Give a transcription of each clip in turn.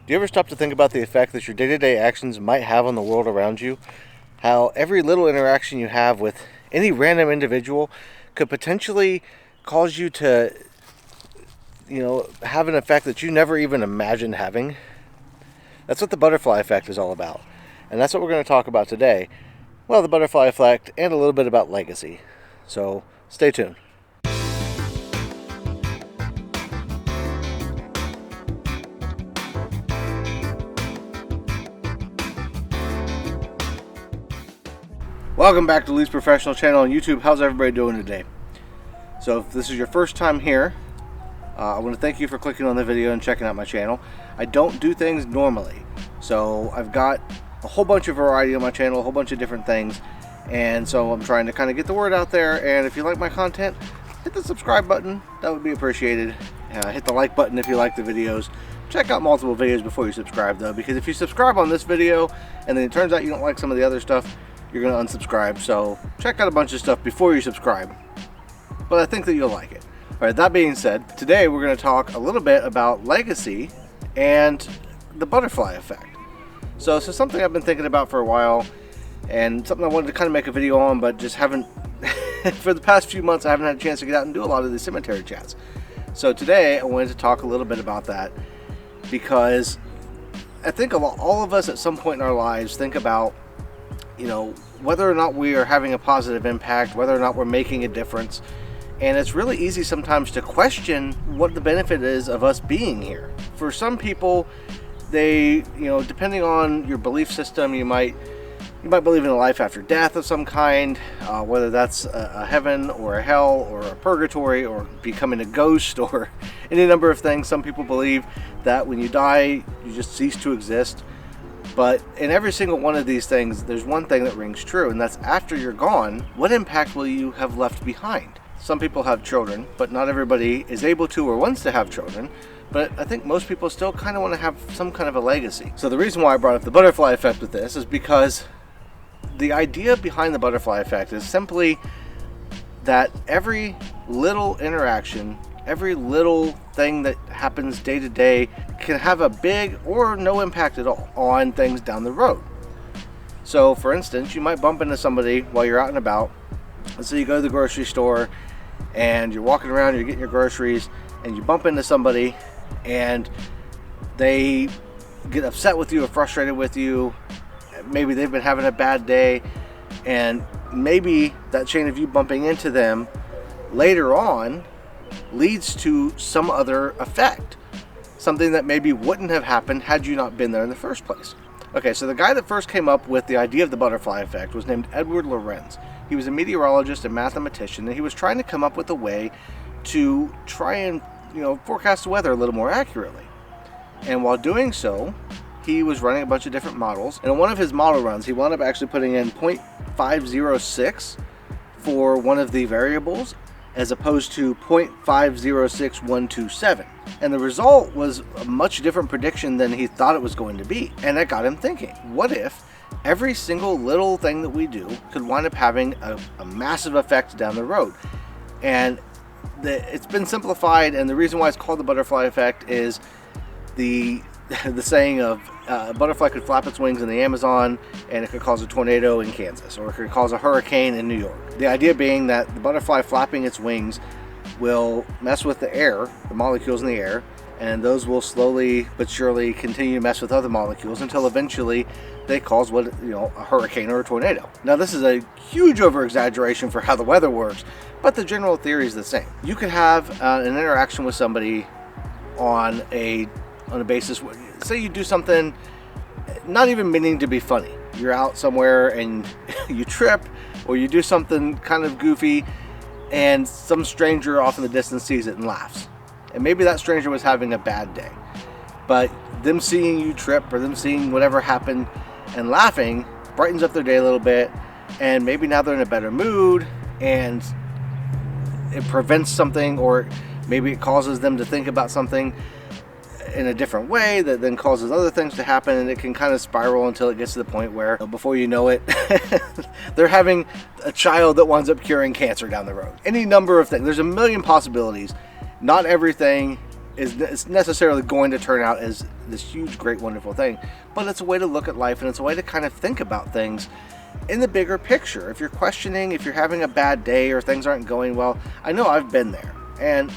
Do you ever stop to think about the effect that your day-to-day actions might have on the world around you? How every little interaction you have with any random individual could potentially cause you to, have an effect that you never even imagined having? That's what the butterfly effect is all about. And that's what we're going to talk about today. Well, the butterfly effect and a little bit about legacy. So, stay tuned. Welcome back to Lee's Professional Channel on YouTube. How's everybody doing today? So if this is your first time here, I want to thank you for clicking on the video and checking out my channel. I don't do things normally, so I've got a whole bunch of variety on my channel, a whole bunch of different things, and so I'm trying to kind of get the word out there. And if you like my content, hit the subscribe button. That would be appreciated. Hit the like button if you like the videos. Check out multiple videos before you subscribe though, because if you subscribe on this video and then it turns out you don't like some of the other stuff, you're going to unsubscribe. So check out a bunch of stuff before you subscribe, but I think that you'll like it. All right, that being said, today we're going to talk a little bit about legacy and the butterfly effect. So this is something I've been thinking about for a while, and something I wanted to kind of make a video on, but just haven't for the past few months I haven't had a chance to get out and do a lot of these cemetery chats. So today I wanted to talk a little bit about that, because I think all of us at some point in our lives think about whether or not we are having a positive impact, whether or not we're making a difference. And it's really easy sometimes to question what the benefit is of us being here. For some people, they, depending on your belief system, you might believe in a life after death of some kind, whether that's a heaven or a hell or a purgatory or becoming a ghost or any number of things. Some people believe that when you die, you just cease to exist. But in every single one of these things, there's one thing that rings true, and that's after you're gone, what impact will you have left behind? Some people have children, but not everybody is able to or wants to have children. But I think most people still kind of want to have some kind of a legacy. So the reason why I brought up the butterfly effect with this is because the idea behind the butterfly effect is simply that every little interaction, every little thing that happens day to day can have a big or no impact at all on things down the road. So for instance, you might bump into somebody while you're out and about. Let's say you go to the grocery store and you're walking around, you're getting your groceries, and you bump into somebody and they get upset with you or frustrated with you. Maybe they've been having a bad day, and maybe that chain of you bumping into them later on leads to some other effect, something that maybe wouldn't have happened had you not been there in the first place. Okay, so the guy that first came up with the idea of the butterfly effect was named Lorenz. He was a meteorologist and mathematician, and he was trying to come up with a way to try and forecast the weather a little more accurately. And while doing so, he was running a bunch of different models, and in one of his model runs he wound up actually putting in 0.506 for one of the variables, as opposed to 0.506127. And the result was a much different prediction than he thought it was going to be. And that got him thinking, what if every single little thing that we do could wind up having a massive effect down the road? And it's been simplified, and the reason why it's called the butterfly effect is the saying of a butterfly could flap its wings in the Amazon and it could cause a tornado in Kansas, or it could cause a hurricane in New York. The idea being that the butterfly flapping its wings will mess with the air, the molecules in the air, and those will slowly but surely continue to mess with other molecules until eventually they cause a hurricane or a tornado. Now this is a huge over-exaggeration for how the weather works, but the general theory is the same. You could have an interaction with somebody on a basis where, say you do something not even meaning to be funny. You're out somewhere and you trip, or you do something kind of goofy, and some stranger off in the distance sees it and laughs. And maybe that stranger was having a bad day, but them seeing you trip or them seeing whatever happened and laughing brightens up their day a little bit, and maybe now they're in a better mood, and it prevents something, or maybe it causes them to think about something in a different way that then causes other things to happen, and it can kind of spiral until it gets to the point where before you know it they're having a child that winds up curing cancer down the road. Any number of things. There's a million possibilities. Not everything is necessarily going to turn out as this huge, great, wonderful thing, but it's a way to look at life, and it's a way to kind of think about things in the bigger picture. If you're questioning, if you're having a bad day or things aren't going well, I know I've been there, and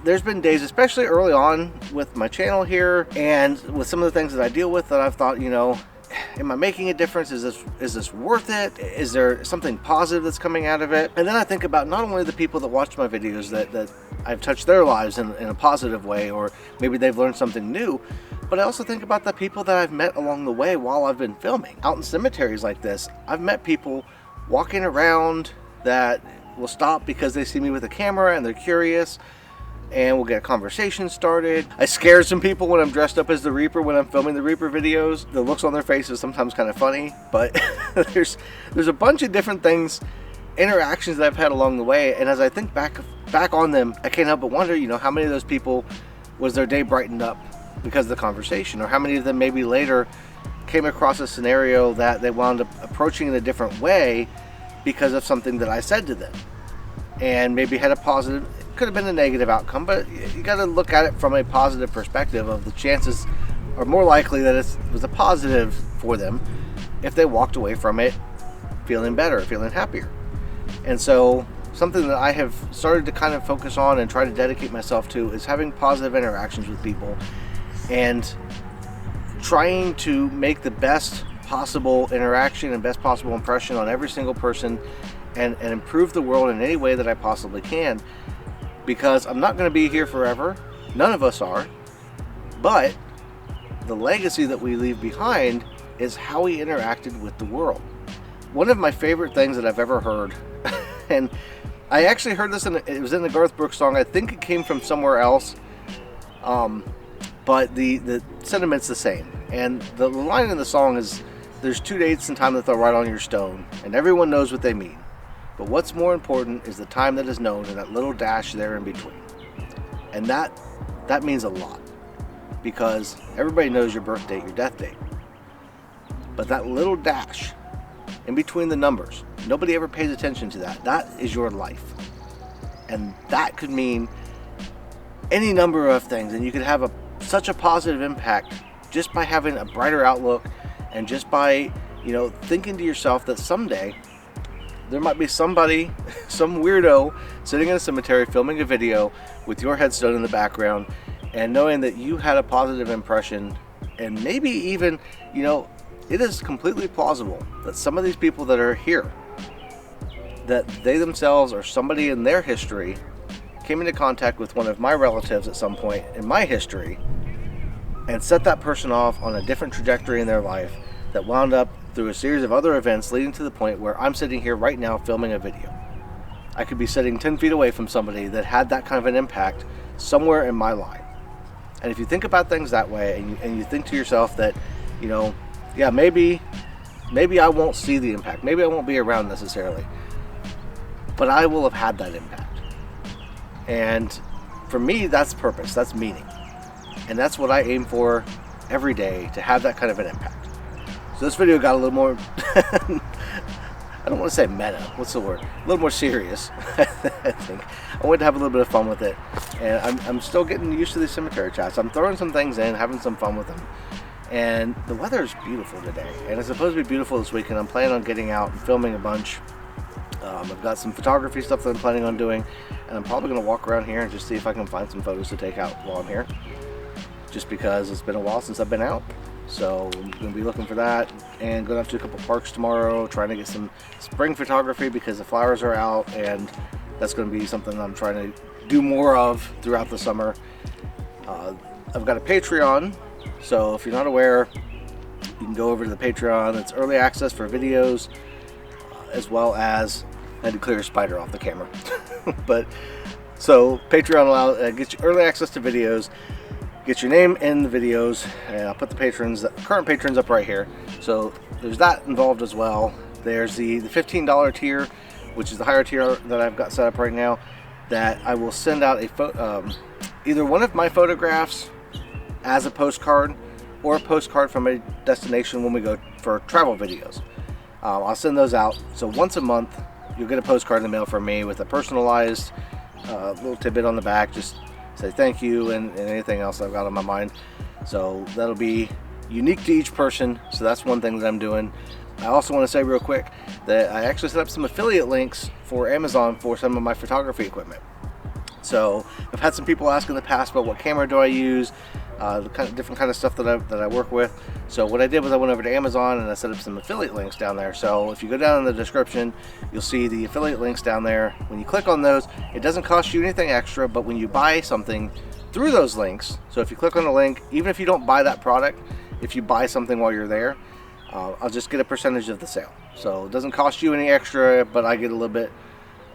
there's been days, especially early on with my channel here and with some of the things that I deal with, that I've thought, you know, am I making a difference? Is this worth it? Is there something positive that's coming out of it? And then I think about not only the people that watch my videos that I've touched their lives in a positive way, or maybe they've learned something new, but I also think about the people that I've met along the way while I've been filming. Out in cemeteries like this, I've met people walking around that will stop because they see me with a camera and they're curious, and we'll get a conversation started. I scare some people when I'm dressed up as the Reaper when I'm filming the Reaper videos. The looks on their faces sometimes kind of funny, but there's a bunch of different things, interactions that I've had along the way, and as I think back on them, I can't help but wonder, you know, how many of those people was their day brightened up because of the conversation, or how many of them maybe later came across a scenario that they wound up approaching in a different way because of something that I said to them, and maybe had a positive, could have been a negative outcome, but you got to look at it from a positive perspective of the chances are more likely that it was a positive for them if they walked away from it feeling better, feeling happier. And so something that I have started to kind of focus on and try to dedicate myself to is having positive interactions with people and trying to make the best possible interaction and best possible impression on every single person, and improve the world in any way that I possibly can. Because I'm not going to be here forever. None of us are. But the legacy that we leave behind is how we interacted with the world. One of my favorite things that I've ever heard, and I actually heard this, it was in the Garth Brooks song. I think it came from somewhere else. But the sentiment's the same. And the line in the song is, there's 2 dates in time that they'll write on your stone, and everyone knows what they mean. But what's more important is the time that is known and that little dash there in between. And that means a lot, because everybody knows your birth date, your death date. But that little dash in between the numbers, nobody ever pays attention to that. That is your life. And that could mean any number of things, and you could have such a positive impact just by having a brighter outlook, and just by, you know, thinking to yourself that someday there might be somebody, some weirdo, sitting in a cemetery filming a video with your headstone in the background, and knowing that you had a positive impression. And maybe even, you know, it is completely plausible that some of these people that are here, that they themselves or somebody in their history came into contact with one of my relatives at some point in my history and set that person off on a different trajectory in their life that wound up through a series of other events leading to the point where I'm sitting here right now filming a video. I could be sitting 10 feet away from somebody that had that kind of an impact somewhere in my life. And if you think about things that way, and you think to yourself that, you know, yeah, maybe I won't see the impact, maybe I won't be around necessarily, but I will have had that impact. And for me, that's purpose, that's meaning. And that's what I aim for every day, to have that kind of an impact. So this video got a little more, I don't want to say meta, what's the word? A little more serious, I think. I wanted to have a little bit of fun with it. And I'm still getting used to these cemetery chats. I'm throwing some things in, having some fun with them. And the weather is beautiful today. And it's supposed to be beautiful this weekend. I'm planning on getting out and filming a bunch. I've got some photography stuff that I'm planning on doing. And I'm probably going to walk around here and just see if I can find some photos to take out while I'm here. Just because it's been a while since I've been out. So I'm going to be looking for that, and going out to a couple parks tomorrow, trying to get some spring photography because the flowers are out, and that's going to be something I'm trying to do more of throughout the summer. I've got a Patreon, so if you're not aware, you can go over to the Patreon. It's early access for videos, as well as, I had to clear a spider off the camera. But so Patreon gets you early access to videos. Get your name in the videos, and I'll put the current patrons up right here. So there's that involved as well. There's the $15 tier, which is the higher tier that I've got set up right now, that I will send out either one of my photographs as a postcard, or a postcard from a destination when we go for travel videos. I'll send those out. So once a month, you'll get a postcard in the mail from me with a personalized little tidbit on the back, just saying thank you for say thank you, and anything else I've got on my mind. So that'll be unique to each person. So that's one thing that I'm doing. I also want to say real quick that I actually set up some affiliate links for Amazon for some of my photography equipment. So I've had some people ask in the past about what camera do I use, the kind of different kind of stuff that I work with. So what I did was I went over to Amazon and I set up some affiliate links down there. So if you go down in the description, you'll see the affiliate links down there. When you click on those, it doesn't cost you anything extra, but when you buy something through those links, so if you click on a link, even if you don't buy that product, if you buy something while you're there, I'll just get a percentage of the sale. So it doesn't cost you any extra, but I get a little bit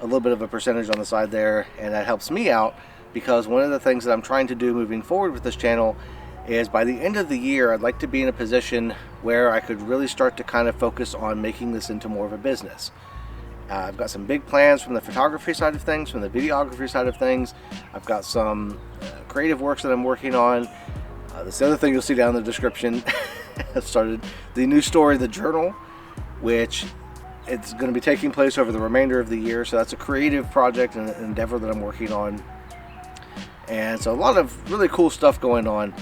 of a percentage on the side there, and that helps me out, because one of the things that I'm trying to do moving forward with this channel is by the end of the year, I'd like to be in a position where I could really start to kind of focus on making this into more of a business. I've got some big plans from the photography side of things, from the videography side of things. I've got some creative works that I'm working on. This other thing you'll see down in the description, I've started the new story, The Journal, which it's going to be taking place over the remainder of the year. So that's a creative project and an endeavor that I'm working on. And so a lot of really cool stuff going on.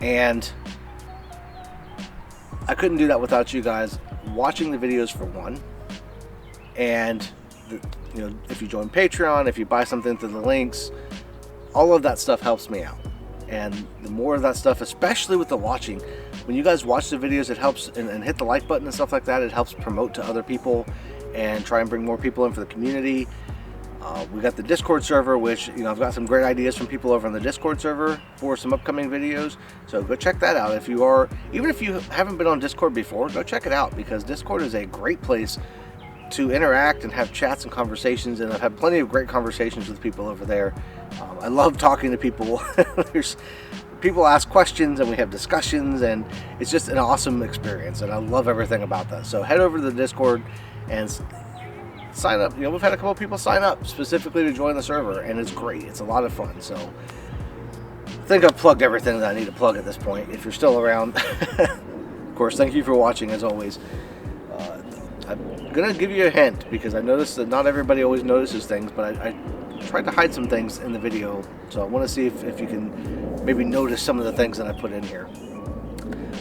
And I couldn't do that without you guys watching the videos, for one. And if you join Patreon, if you buy something through the links, all of that stuff helps me out. And the more of that stuff, especially with the watching, when you guys watch the videos, it helps, and hit the like button and stuff like that, it helps promote to other people and try and bring more people in for the community. We got the Discord server, which I've got some great ideas from people over on the Discord server for some upcoming videos. So go check that out. Even if you haven't been on Discord before, go check it out, because Discord is a great place to interact and have chats and conversations, and I've had plenty of great conversations with people over there. I love talking to people. People ask questions and we have discussions, and it's just an awesome experience, and I love everything about that. So head over to the Discord and sign up. We've had a couple of people sign up specifically to join the server, and it's great. It's a lot of fun. So I think I've plugged everything that I need to plug at this point, if you're still around. Of course, thank you for watching, as always. I'm gonna give you a hint, because I noticed that not everybody always notices things, but I tried to hide some things in the video, so I want to see if you can maybe notice some of the things that I put in here.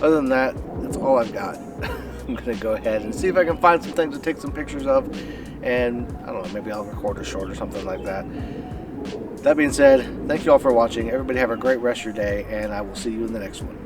Other than that, that's all I've got. I'm gonna go ahead and see if I can find some things to take some pictures of, and I don't know, maybe I'll record a short or something like that. That being said, thank you all for watching. Everybody have a great rest of your day, and I will see you in the next one.